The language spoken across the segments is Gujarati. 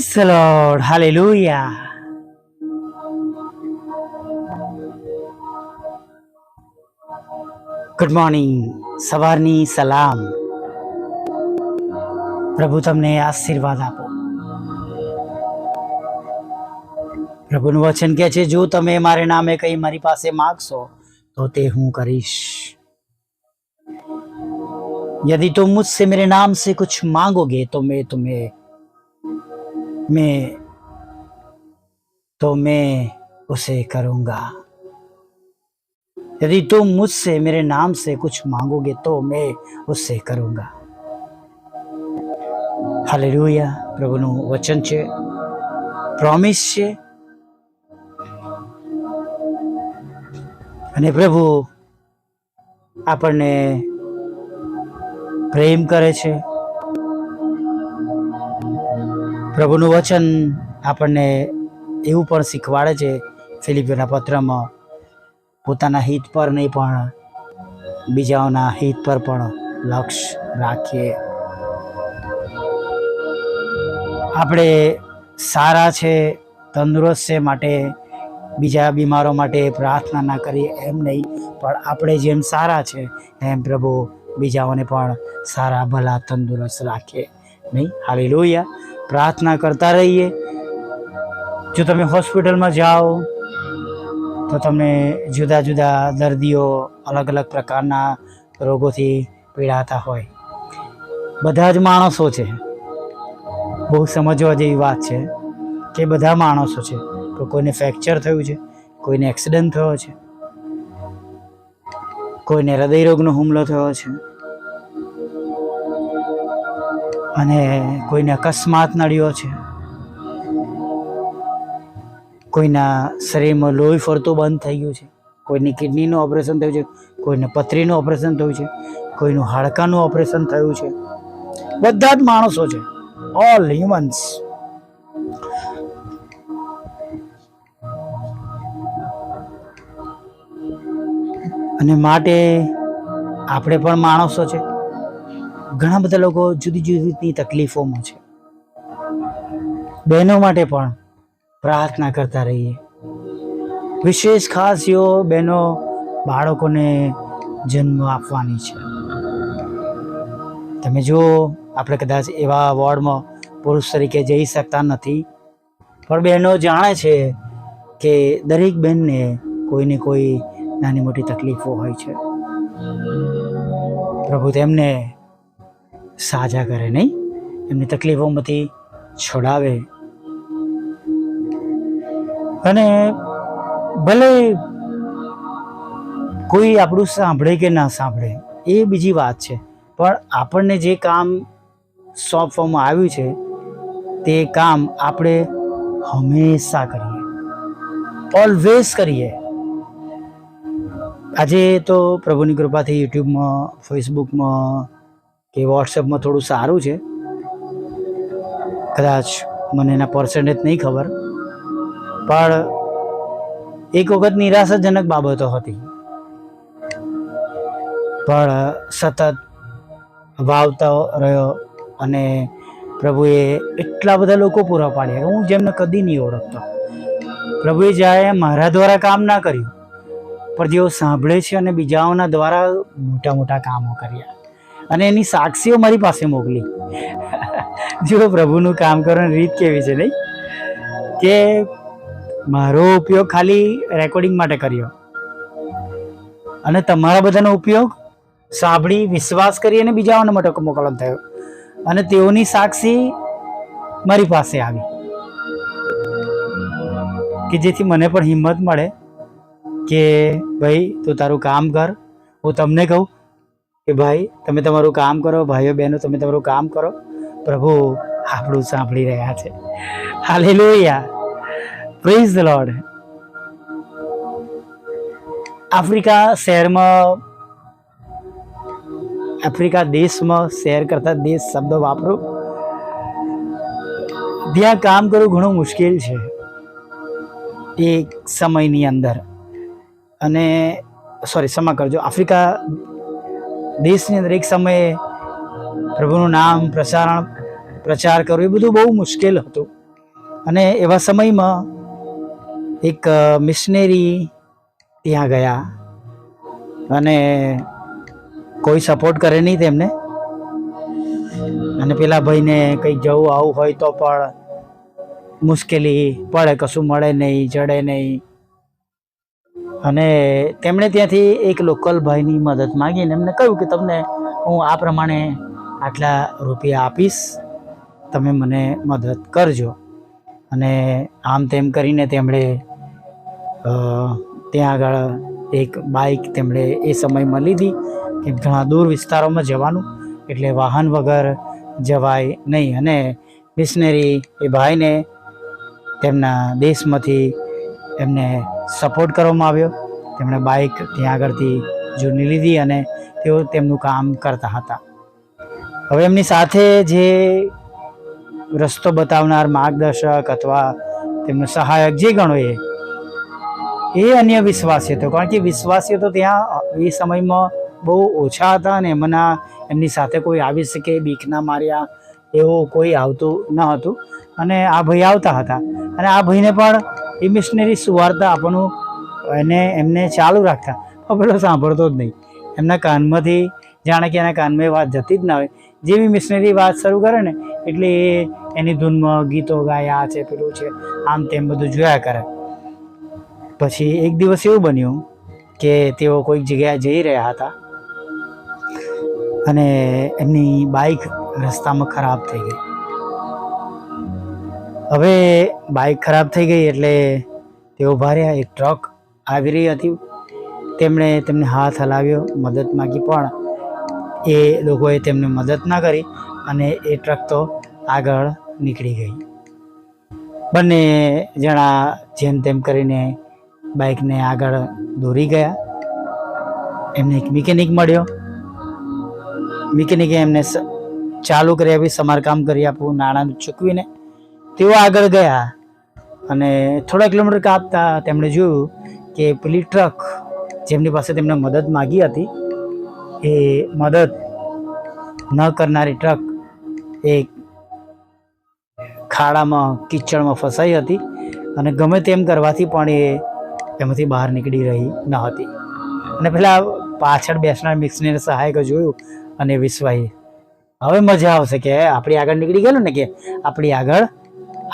Praise the Lord. Hallelujah. Good morning. સવારની સલામ. પ્રભુ તમને આશીર્વાદ આપો. પ્રભુનું વચન કહે છે, જો તમે મારે નામે કંઈ મારી પાસે માગશો તો તે હું કરીશ. यदि तुम मुझसे मेरे नाम से कुछ मांगोगे तो मैं उसे करूंगा. यदि तुम मुझसे मेरे नाम से कुछ मांगोगे तो मैं उससे करूंगा. हालेलुया. પ્રભુનું વચન છે, પ્રોમિસ છે. અને પ્રભુ આપણને પ્રેમ કરે છે. પ્રભુનું વચન આપણને એવું પણ શીખવાડે છે ફિલિપીઓના પત્રમાં, પોતાના હિત પર નહીં પણ બીજાઓના હિત પર પણ લક્ષ્ય રાખીએ. આપણે સારા છે, તંદુરસ્ત છે માટે બીજા બીમારો માટે પ્રાર્થના ના કરીએ એમ નહીં, પણ આપણે જેમ સારા છે એમ પ્રભુ બીજાઓને પણ સારા ભલા તંદુરસ્ત રાખીએ નહીં. હાલેલુયા. પ્રાર્થના કરતા રહીએ. જો તમે હોસ્પિટલમાં જાઓ તો તમને જુદા જુદા દર્દીઓ અલગ અલગ પ્રકારના રોગોથી પીડાતા હોય. બધા જ માણસો છે. બહુ સમજવા જેવી વાત છે કે બધા માણસો છે. તો કોઈને ફ્રેક્ચર થયું છે, કોઈને એક્સિડન્ટ થયો છે, કોઈને હૃદયરોગનો હુમલો થયો છે, અને કોઈને અકસ્માત નડ્યો છે, કોઈના શરીરમાં લોહી ફરતું બંધ થઈ ગયું છે, કોઈની કિડનીનું ઓપરેશન થયું છે, કોઈને પથરીનું ઓપરેશન થયું છે, કોઈનું હાડકાનું ઓપરેશન થયું છે. બધા જ માણસો છે, ઓલ હ્યુમન્સ. અને માટે આપણે પણ માણસો છે. ઘણા બધા લોકો જુદી જુદી રીતની તકલીફોમાં છે. બહેનો માટે પણ પ્રાર્થના કરતા રહીએ. વિશેષ ખાસ બહેનો બાળકોને જન્મ આપવાની છે. તમે જો, આપણે કદાચ એવા વોર્ડમાં પુરુષ તરીકે જઈ શકતા નથી, પણ બહેનો જાણે છે કે દરેક બહેનને કોઈને કોઈ નાની મોટી તકલીફો હોય છે. પ્રભુ તેમને સાજા કરે નહીં, એમની તકલીફોમાંથી છોડાવે. અને ભલે કોઈ આપણું સાંભળે કે ના સાંભળે એ બીજી વાત છે, પણ આપણને જે કામ સોંપવામાં આવ્યું છે તે કામ આપણે હંમેશા કરીએ, ઓલવેઝ કરીએ. આજે તો પ્રભુની કૃપાથી યુટ્યુબમાં, ફેસબુકમાં કે વોટ્સએપમાં થોડું સારું છે. કદાચ મને એના પર્સન્ટેજ નહીં ખબર, પણ એક વખત નિરાશાજનક બાબતો હતી, પણ સતત વાવતો રહ્યો અને પ્રભુએ એટલા બધા લોકો પૂરા પાડ્યા કે હું જેમને કદી નહીં ઓળખતો. પ્રભુએ જ્યારે મારા દ્વારા કામ ના કર્યું, પણ જેઓ સાંભળે છે અને બીજાઓના દ્વારા મોટા મોટા કામો કર્યા, અને એની સાક્ષીઓ મારી પાસે મોકલી. જો પ્રભુનું કામ કરવાની રીત કેવી છે નહીં, કે મારો ઉપયોગ ખાલી રેકોર્ડિંગ માટે કર્યો અને તમારા બધાનો ઉપયોગ સાંભળી વિશ્વાસ કરી અને બીજાઓને માટે મોકલવાનો થયો, અને તેઓની સાક્ષી મારી પાસે આવી કે જેથી મને પણ હિંમત મળે કે ભાઈ તું તારું કામ કર. હું તમને કહું કે ભાઈ તમે તમારું કામ કરો, ભાઈઓ બહેનો તમે તમારું કામ કરો. પ્રભુ આપણું સાંભળી રહ્યા છે. Hallelujah. Praise the lord. Africa દેશમાં શેર કરતા દેશ શબ્દ વાપરું, ત્યાં કામ કરવું ઘણું મુશ્કેલ છે એક સમયની અંદર. અને ક્ષમા કરજો, આફ્રિકા દેશની અંદર એક સમયે પ્રભુનું નામ પ્રચાર કરવું એ બધું બહુ મુશ્કેલ હતું. અને એવા સમયમાં એક મિશનરી ત્યાં ગયા અને કોઈ સપોર્ટ કરે નહીં તેમને. અને પેલા ભાઈને કંઈક જવું આવું હોય તો પણ મુશ્કેલી પડે, કશું મળે નહીં, જડે નહીં. અને તેમણે ત્યાંથી એક લોકલ ભાઈની મદદ માંગીને એમને કહ્યું કે તમને હું આ પ્રમાણે આટલા રૂપિયા આપીશ, તમે મને મદદ કરજો. અને આમ તેમ કરીને તેમણે ત્યાં આગળ એક બાઇક તેમણે એ સમયમાં લીધી કે ઘણા દૂર વિસ્તારોમાં જવાનું એટલે વાહન વગર જવાય નહીં. અને મિશનરી એ ભાઈને તેમના દેશમાંથી એમને સપોર્ટ કરવામાં આવ્યો. તેમણે બાઇક ત્યાં આગળથી જૂની લીધી અને તેઓ તેમનું કામ કરતા હતા. હવે એમની સાથે જે રસ્તો બતાવનાર માર્ગદર્શક અથવા તેમનો સહાયક જે ગણો એ અન્ય વિશ્વાસી હતો. કારણ કે વિશ્વાસી તો ત્યાં એ સમયમાં બહુ ઓછા હતા અને એમની સાથે કોઈ આવી શકે, બીકના માર્યા એવું કોઈ આવતું ન હતું. અને આ ભાઈ આવતા હતા અને આ ભાઈને પણ એ મિશનરી સુવાર્તા આપવાનું એમને ચાલુ રાખતા, પેલો સાંભળતો જ નહીં. એમના કાનમાંથી જાણે કે એના કાનમાં એ વાત જતી જ ના હોય. જેવી મિશનરી વાત શરૂ કરે ને એટલે એની ધૂનમાં ગીતો ગાય, આ છે પેલું છે, આમ તેમ બધું જોયા કરે. પછી એક દિવસ એવું બન્યું કે તેઓ કોઈક જગ્યાએ જઈ રહ્યા હતા અને એમની બાઇક રસ્તામાં ખરાબ થઈ ગઈ. હવે બાઇક ખરાબ થઈ ગઈ એટલે તેઓ ઉભા રહ્યા. એક ટ્રક આવી રહી હતી. તેમને હાથ હલાવ્યો, મદદ માગી, પણ એ લોકોએ તેમને મદદ ના કરી અને એ ટ્રક તો આગળ નીકળી ગઈ. બંને જણા જેમ તેમ કરીને બાઇકને આગળ દોરી ગયા. એમને એક મિકેનિક મળ્યો. મિકેનિકે એમને ચાલુ કરી આપી, સમારકામ કરી આપવું નાણાં ચૂકવીને. તેઓ આગળ ગયા અને થોડા કિલોમીટર કાપતા તેમણે જોયું કે પેલી ટ્રક જેમની પાસે તેમને મદદ માગી હતી એ મદદ ન કરનારી ટ્રક એક ખાડામાં, કીચડમાં ફસાઈ હતી અને ગમે તેમ કરવાથી પણ એમાંથી બહાર નીકળી રહી ન હતી. અને પેલા પાછળ બેસનાર મિશનરી સહાયકો જોયું અને વિશ્વાસ, હવે મજા આવશે કે આપણી આગળ નીકળી ગયેલું ને, કે આપણી આગળ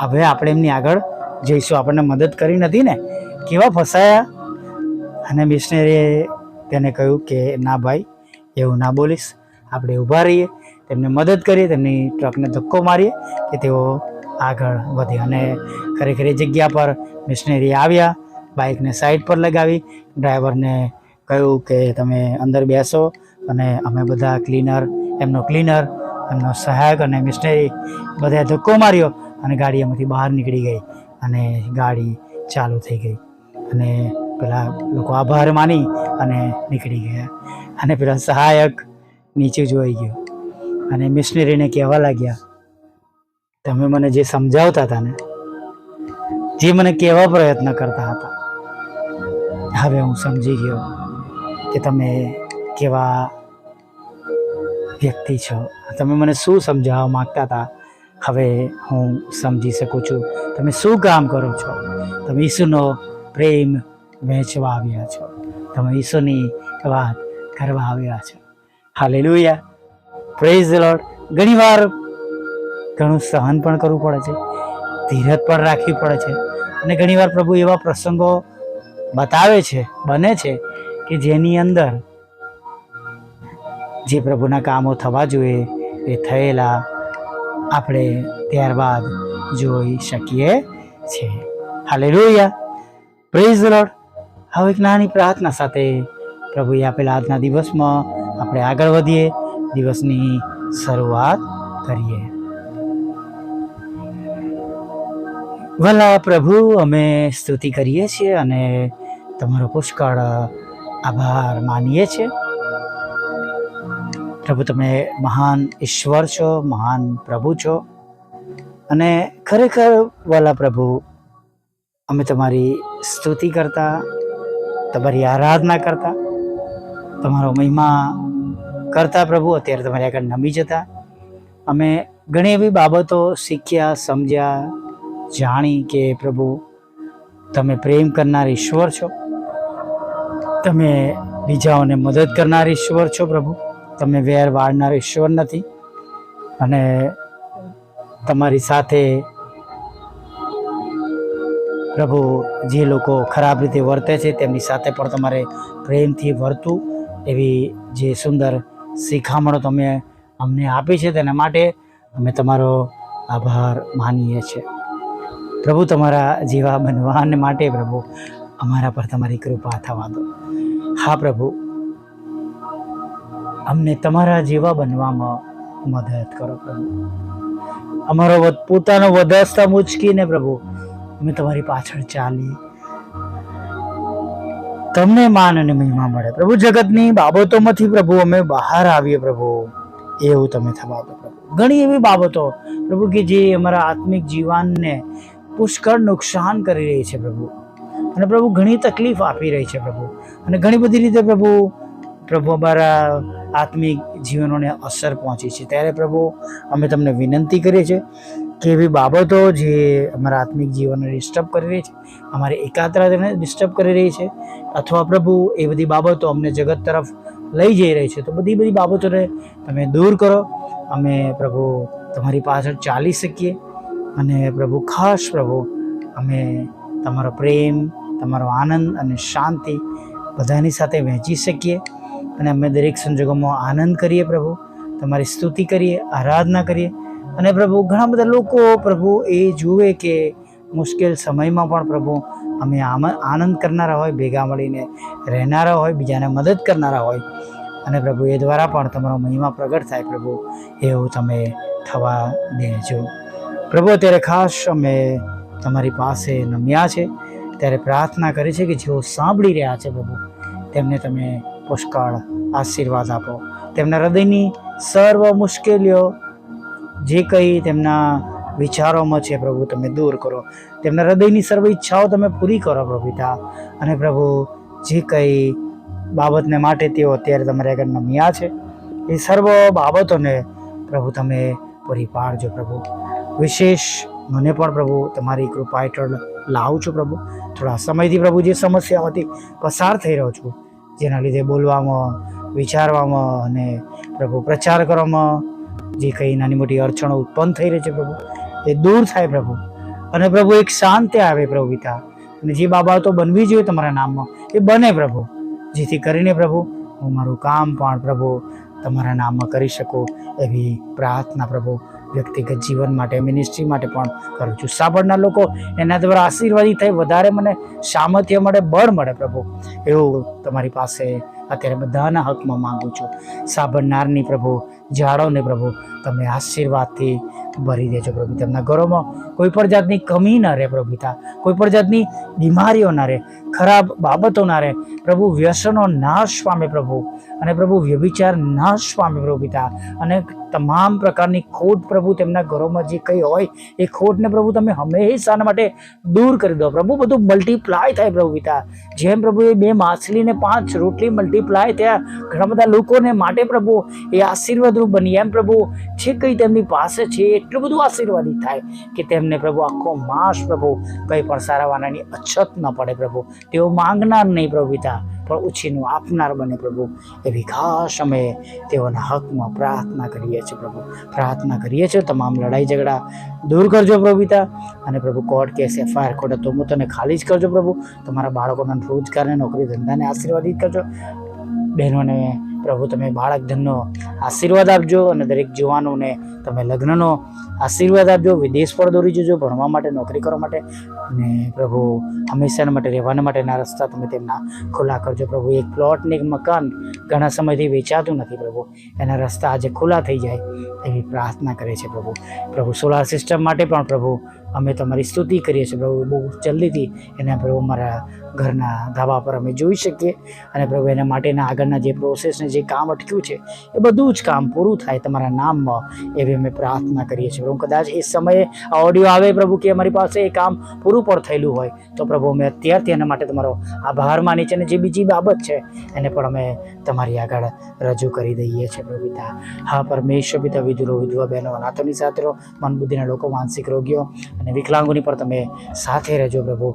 હવે આપણે એમની આગળ જઈશું, આપણને મદદ કરી નથી ને, કેવા ફસાયા. અને મિશનરીએ તેને કહ્યું કે ના ભાઈ, એવું ના બોલીશ, આપણે ઊભા રહીએ, તેમને મદદ કરીએ, તેમની ટ્રકને ધક્કો મારીએ કે તેઓ આગળ વધે. અને ખરેખર એ જગ્યા પર મિશનરી આવ્યા, બાઇકને સાઈડ પર લગાવી, ડ્રાઈવરને કહ્યું કે તમે અંદર બેસો અને અમે બધા એમનો સહાયક અને મિશનરી બધાએ ધક્કો માર્યો અને ગાડી એમાંથી બહાર નીકળી ગઈ અને ગાડી ચાલુ થઈ ગઈ. અને પેલા લોકો આભાર માની અને નીકળી ગયા. અને પેલા સહાયક નીચે જોઈ ગયો અને મિશનરીને કહેવા લાગ્યા, તમે મને જે સમજાવતા હતા ને, જે મને કહેવા પ્રયત્ન કરતા હતા, હવે હું સમજી ગયો કે તમે કેવા વ્યક્તિ છો. તમે મને શું સમજાવવા માગતા હતા હવે હું સમજી શકું છું. તમે શું કામ કરો છો? તમે ઈસુનો પ્રેમ વહેંચવા આવ્યા છો, તમે ઈસુની વાત કરવા આવ્યા છો. Hallelujah, praise the lord. ઘણીવાર ઘણું સહન પણ કરવું પડે છે, ધીરજ પણ રાખવી પડે છે. અને ઘણીવાર પ્રભુ એવા પ્રસંગો બતાવે છે, બને છે કે જેની અંદર જે પ્રભુના કામો થવા જોઈએ એ થયેલા આપણે ત્યારબાદ જોઈ શકીએ છીએ. Hallelujah, praise the lord. હવે એક નાની પ્રાર્થના સાથે પ્રભુએ આપેલા આજના દિવસમાં આપણે આગળ વધીએ, દિવસની શરૂઆત કરીએ. ભલા પ્રભુ, અમે સ્તુતિ કરીએ છીએ અને તમારો પુષ્કળ આભાર માનીએ છીએ. પ્રભુ, તમે મહાન ઈશ્વર છો, મહાન પ્રભુ છો. અને ખરેખર વાલા પ્રભુ, અમે તમારી સ્તુતિ કરતા, તમારી આરાધના કરતા, તમારો મહિમા કરતા પ્રભુ અત્યારે તમારી આગળ નમી જતા અમે ઘણી એવી બાબતો શીખ્યા, સમજ્યા, જાણી કે પ્રભુ તમે પ્રેમ કરનાર ઈશ્વર છો, તમે બીજાઓને મદદ કરનાર ઈશ્વર છો પ્રભુ. તમે વેર વાળનાર ઈશ્વર નથી. અને તમારી સાથે પ્રભુ જે લોકો ખરાબ રીતે વર્તે છે તેમની સાથે પણ તમારે પ્રેમથી વર્તવું, એવી જે સુંદર શિખામણો તમે અમને આપી છે તેના માટે અમે તમારો આભાર માનીએ છીએ પ્રભુ. તમારા જેવા બનવાને માટે પ્રભુ અમારા પર તમારી કૃપા થવા દો. હા પ્રભુ, અમને તમારા જેવા બનવામાં મદદ કરો પ્રભુ. અમારો પોતાનો વધારતા મૂચકીને પ્રભુ અમે તમારી પાછળ ચાલી તમને માન અને મહિમા મળે પ્રભુ. જગતની બાબતોમાંથી પ્રભુ અમે બહાર આવીએ પ્રભુ, એવું તમે થવા દો પ્રભુ. ઘણી એવી બાબતો પ્રભુ કે જે અમારા આત્મિક જીવનને પુષ્કળ નુકસાન કરી રહી છે પ્રભુ, અને પ્રભુ ઘણી તકલીફ આપી રહી છે પ્રભુ, અને ઘણી બધી રીતે પ્રભુ અમારા આત્મિક જીવનોને અસર પહોંચી છે. ત્યારે પ્રભુ અમે તમને વિનંતી કરીએ છીએ કે એવી બાબતો જે અમારા આત્મિક જીવનને ડિસ્ટર્બ કરી રહી છે, અમારી એકાગ્રતાને ડિસ્ટર્બ કરી રહી છે, અથવા પ્રભુ એ બધી બાબતો અમને જગત તરફ લઈ જઈ રહી છે, તો બધી બાબતોને તમે દૂર કરો. અમે પ્રભુ તમારી પાછળ ચાલી શકીએ, અને પ્રભુ ખાસ પ્રભુ અમે તમારો પ્રેમ, તમારો આનંદ અને શાંતિ બધાની સાથે વહેંચી શકીએ, અને અમે દરેક સંજોગોમાં આનંદ કરીએ પ્રભુ, તમારી સ્તુતિ કરીએ, આરાધના કરીએ. અને પ્રભુ ઘણા બધા લોકો પ્રભુ એ જુએ કે મુશ્કેલ સમયમાં પણ પ્રભુ અમે આનંદ કરનારા હોય, ભેગા મળીને રહેનારા હોય, બીજાને મદદ કરનારા હોય, અને પ્રભુ એ દ્વારા પણ તમારો મહિમા પ્રગટ થાય પ્રભુ, એવું તમે થવા દેજો પ્રભુ. અત્યારે ખાસ અમે તમારી પાસે નમ્યા છે, ત્યારે પ્રાર્થના કરી છે કે જેઓ સાંભળી રહ્યા છે પ્રભુ, તેમને તમે પુષ્કળ આશીર્વાદ આપો. તેમના હૃદયની સર્વ મુશ્કેલીઓ, જે કંઈ તેમના વિચારોમાં છે પ્રભુ, તમે દૂર કરો. તેમના હૃદયની સર્વ ઈચ્છાઓ તમે પૂરી કરો પ્રભુ પિતા. અને પ્રભુ જે કંઈ બાબતને માટે તેઓ અત્યારે તમારે આગળ નમ્યા છે, એ સર્વ બાબતોને પ્રભુ તમે પૂરી પાડજો પ્રભુ. વિશેષ મને પણ પ્રભુ તમારી કૃપા હેઠળ લાવું છું પ્રભુ. થોડા સમયથી પ્રભુ જે સમસ્યાઓથી પસાર થઈ રહ્યો છું, જેના લીધે બોલવામાં, વિચારવામાં અને પ્રભુ પ્રચાર કરવામાં જે કંઈ નાની મોટી અડચણો ઉત્પન્ન થઈ રહી છે પ્રભુ, એ દૂર થાય પ્રભુ. અને પ્રભુ એક શાંતિ આવે પ્રભુ પિતા, અને જે બાબતો બનવી જોઈએ તમારા નામમાં એ બને પ્રભુ, જેથી કરીને પ્રભુ હું મારું કામ પણ પ્રભુ તમારા નામમાં કરી શકું, એવી પ્રાર્થના પ્રભુ વ્યક્તિગત જીવન માટે, મિનિસ્ટ્રી માટે પણ કરું છું. સાંભળનાર લોકો એના દ્વારા આશીર્વાદિત થઈ વધારે મને સામર્થ્ય મળે, બળ મળે પ્રભુ, એવું તમારી પાસે અત્યારે બધાના હકમાં માંગુ છું. સાંભળનારની પ્રભુ જાળવને પ્રભુ તમે આશીર્વાદથી ભરી દેજો પ્રભુ. તેમના ઘરોમાં કોઈ પણ જાતની કમી ના રહે પ્રભુ પિતા, કોઈ પણ જાતની બીમારીઓ ના રહે, ખરાબ બાબતો ના રહે પ્રભુ, વ્યસનો નાશ પામે પ્રભુ, અને પ્રભુ વ્યભિચાર નાશ પામે પ્રભુ પિતા, અને તમામ પ્રકારની ખોટ પ્રભુ તેમના ઘરોમાં જે કંઈ હોય એ ખોટને પ્રભુ તમે હંમેશાના માટે દૂર કરી દો પ્રભુ. બધું મલ્ટીપ્લાય થાય પ્રભુ પિતા. જેમ પ્રભુ એ 2 માછલીને 5 રોટલી મલ્ટીપ્લાય થયા ઘણા બધા લોકોને માટે પ્રભુ એ આશીર્વાદરૂપ બની, એમ પ્રભુ જે કંઈ તેમની પાસે છે એટલું બધું આશીર્વાદિત થાય કે તેમને પ્રભુ આખો માસ પ્રભુ કંઈ પણ સારા વાનાની અછત ન પડે પ્રભુ. તેઓ માંગનાર નહીં પ્રભુ પિતા, પણ ઉછીનું આપનાર બને પ્રભુ, એવી ખાસ અમે તેઓના હકમાં પ્રાર્થના કરીએ છીએ પ્રભુ. પ્રાર્થના કરીએ છીએ તમામ લડાઈ ઝઘડા દૂર કરજો પ્રભુ પિતા, અને પ્રભુ કોર્ટ કેસ, FIR ખોટા તોમતોને ખાલી જ કરજો પ્રભુ. તમારા બાળકોના રોજગારને, નોકરી ધંધાને આશીર્વાદિત કરજો. બહેનોને પ્રભુ તમે બાળક ધનનો આશીર્વાદ આપજો, અને દરેક જવાનોને તમે લગ્નનો આશીર્વાદ આપજો. વિદેશ પર દોરી જજો ભણવા માટે, નોકરી કરવા માટે, અને પ્રભુ હંમેશા માટે રહેવાના માટેના રસ્તા તમે તેમના ખુલ્લા કરજો પ્રભુ. એક પ્લોટ ને એક મકાન ઘણા સમયથી વેચાતું નથી પ્રભુ, એના રસ્તા આજે ખુલ્લા થઈ જાય એવી પ્રાર્થના કરે છે પ્રભુ. પ્રભુ સોલાર સિસ્ટમ માટે પણ પ્રભુ અમે તમારી સ્તુતિ કરીએ છીએ પ્રભુ. બહુ જલ્દીથી એના પ્રભુ અમારા ઘરના ધાબા પર અમે જોઈ શકીએ, અને પ્રભુ એના માટેના આગળના જે પ્રોસેસને જે કામ અટક્યું છે એ બધું જ કામ પૂરું થાય તમારા નામમાં, એવી અમે પ્રાર્થના કરીએ છીએ પ્રભુ. કદાચ એ સમયે આ ઓડિયો આવે પ્રભુ કે અમારી પાસે એ કામ પૂરું પણ થયેલું હોય, તો પ્રભુ અમે અત્યારથી એના માટે તમારો આભાર માની છે, અને જે બીજી બાબત છે એને પણ અમે તમારી આગળ રજૂ કરી દઈએ છીએ પ્રભુ પિતા. હા પરમેશ્વર પિતા, વિધુરો, વિધવા બહેનો, અનાથોની સાથે રહો, મન બુદ્ધિના લોકો, માનસિક રોગીઓ અને વિકલાંગોની પણ તમે સાથે રહેજો પ્રભુ,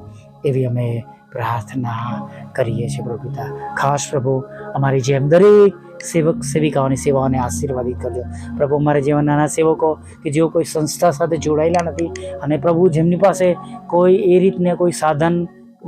એવી અમે પ્રાર્થના કરીએ છીએ પ્રભુ પિતા. ખાસ પ્રભુ અમારી જેમ દરેક સેવક સેવિકાઓની સેવાઓને આશીર્વાદિત કરજો પ્રભુ. અમારા જેવા નાના સેવકો કે જેઓ કોઈ સંસ્થા સાથે જોડાયેલા નથી અને પ્રભુ જેમની પાસે કોઈ એ રીતને કોઈ સાધન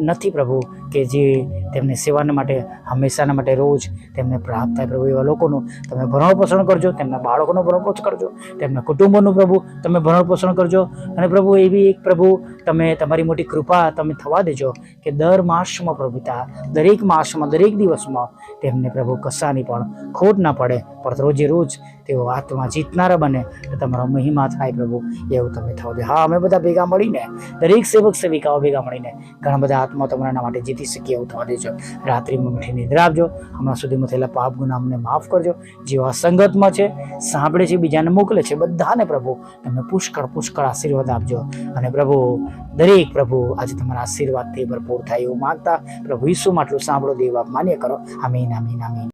નથી પ્રભુ કે જે તેમને સેવાના માટે હંમેશાના માટે રોજ તેમને પ્રાપ્ત થાય પ્રભુ, એવા લોકોનું તમે ભરણ પોષણ કરજો, તેમના બાળકોનું ભરણ પોષણ કરજો, તેમના કુટુંબોનું પ્રભુ તમે ભરણ પોષણ કરજો. અને પ્રભુ એવી એક પ્રભુ તમે તમારી મોટી કૃપા તમે થવા દેજો કે દર માસમાં પ્રભુ પિતા, દરેક માસમાં દરેક દિવસમાં તેમને પ્રભુ કશાની પણ ખોટ ના પડે, પણ રોજે રોજ તેઓ આત્મા જીતનારા બને, તમારો મહિમા થાય પ્રભુ, એવું તમે થવા દે. હા, અમે બધા ભેગા મળીને, દરેક સેવક સેવિકાઓ ભેગા મળીને ઘણા બધા આત્મા તમારા માટે જીતી શકીએ એવું થવા દેજો. રાત્રિમાં મીઠી નિદ્રા આપજો, હમણાં સુધીમાં થયેલા પાપ ગુના અમને માફ કરજો. જેવા સંગતમાં છે, સાંભળે છે, બીજાને મોકલે છે, બધાને પ્રભુ તમે પુષ્કળ પુષ્કળ આશીર્વાદ આપજો. અને પ્રભુ દરેક પ્રભુ આજે તમારા આશીર્વાદથી ભરપૂર થાય એવું માગતા પ્રભુ ઈસુમાં આટલું સાંભળો, દેવ આપ માન્ય કરો. આમીન, આમીન, આમીન.